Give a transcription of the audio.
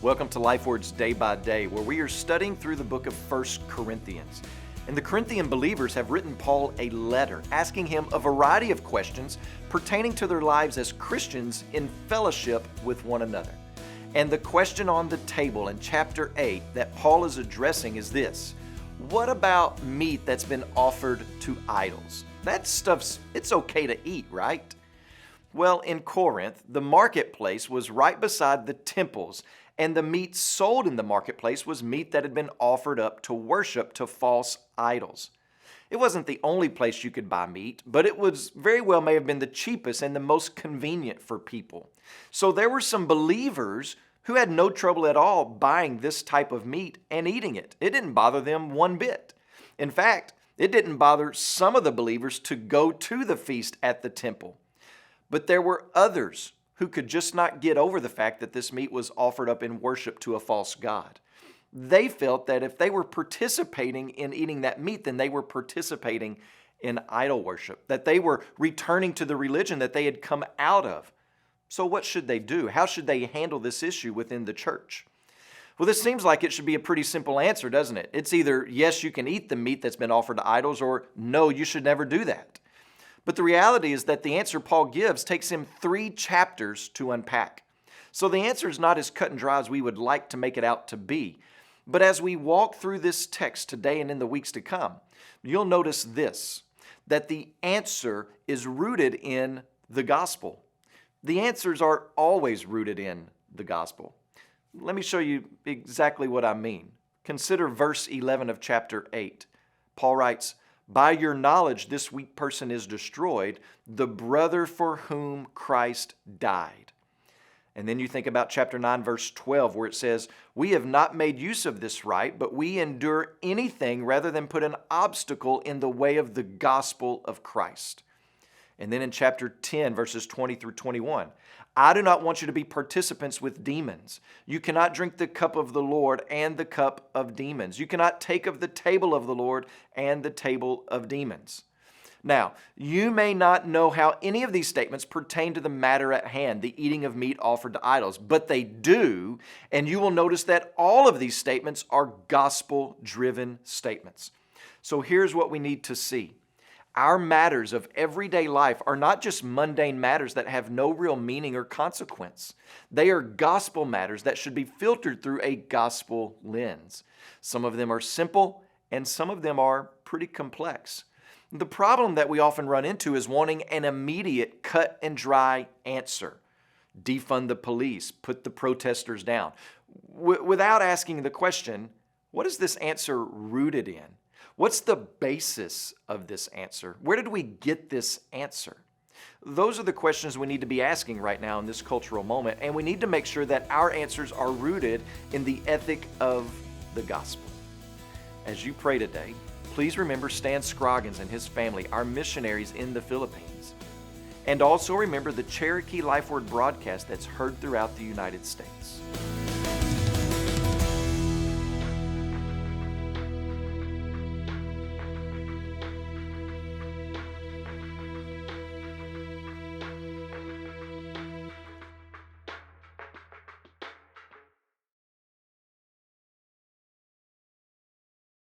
Welcome to Lifeword's Day by Day, where we are studying through the book of 1 Corinthians. And the Corinthian believers have written Paul a letter asking him a variety of questions pertaining to their lives as Christians in fellowship with one another. And the question on the table in chapter 8 that Paul is addressing is this: what about meat that's been offered to idols? That stuff's, it's okay to eat, right? Well, in Corinth, the marketplace was right beside the temples, and the meat sold in the marketplace was meat that had been offered up to worship to false idols. It wasn't the only place you could buy meat, but it was very well may have been the cheapest and the most convenient for people. So there were some believers who had no trouble at all buying this type of meat and eating it. It didn't bother them one bit. In fact, it didn't bother some of the believers to go to the feast at the temple. But there were others who could just not get over the fact that this meat was offered up in worship to a false god. They felt that if they were participating in eating that meat, then they were participating in idol worship, that they were returning to the religion that they had come out of. So what should they do? How should they handle this issue within the church? Well, this seems like it should be a pretty simple answer, doesn't it? It's either yes, you can eat the meat that's been offered to idols, or no, you should never do that. But the reality is that the answer Paul gives takes him 3 chapters to unpack. So the answer is not as cut and dry as we would like to make it out to be. But as we walk through this text today and in the weeks to come, you'll notice this, that the answer is rooted in the gospel. The answers are always rooted in the gospel. Let me show you exactly what I mean. Consider verse 11 of chapter 8. Paul writes, "By your knowledge this weak person is destroyed, the brother for whom Christ died." And then you think about chapter 9, verse 12, where it says, "We have not made use of this right, but we endure anything rather than put an obstacle in the way of the gospel of Christ." And then in chapter 10, verses 20 through 21, "I do not want you to be participants with demons. You cannot drink the cup of the Lord and the cup of demons. You cannot take of the table of the Lord and the table of demons." Now, you may not know how any of these statements pertain to the matter at hand, the eating of meat offered to idols, but they do, and you will notice that all of these statements are gospel-driven statements. So here's what we need to see. Our matters of everyday life are not just mundane matters that have no real meaning or consequence. They are gospel matters that should be filtered through a gospel lens. Some of them are simple, and some of them are pretty complex. The problem that we often run into is wanting an immediate cut and dry answer. Defund the police, put the protesters down, without asking the question, what is this answer rooted in? What's the basis of this answer? Where did we get this answer? Those are the questions we need to be asking right now in this cultural moment, and we need to make sure that our answers are rooted in the ethic of the gospel. As you pray today, please remember Stan Scroggins and his family, our missionaries in the Philippines. And also remember the Cherokee Lifeword broadcast that's heard throughout the United States.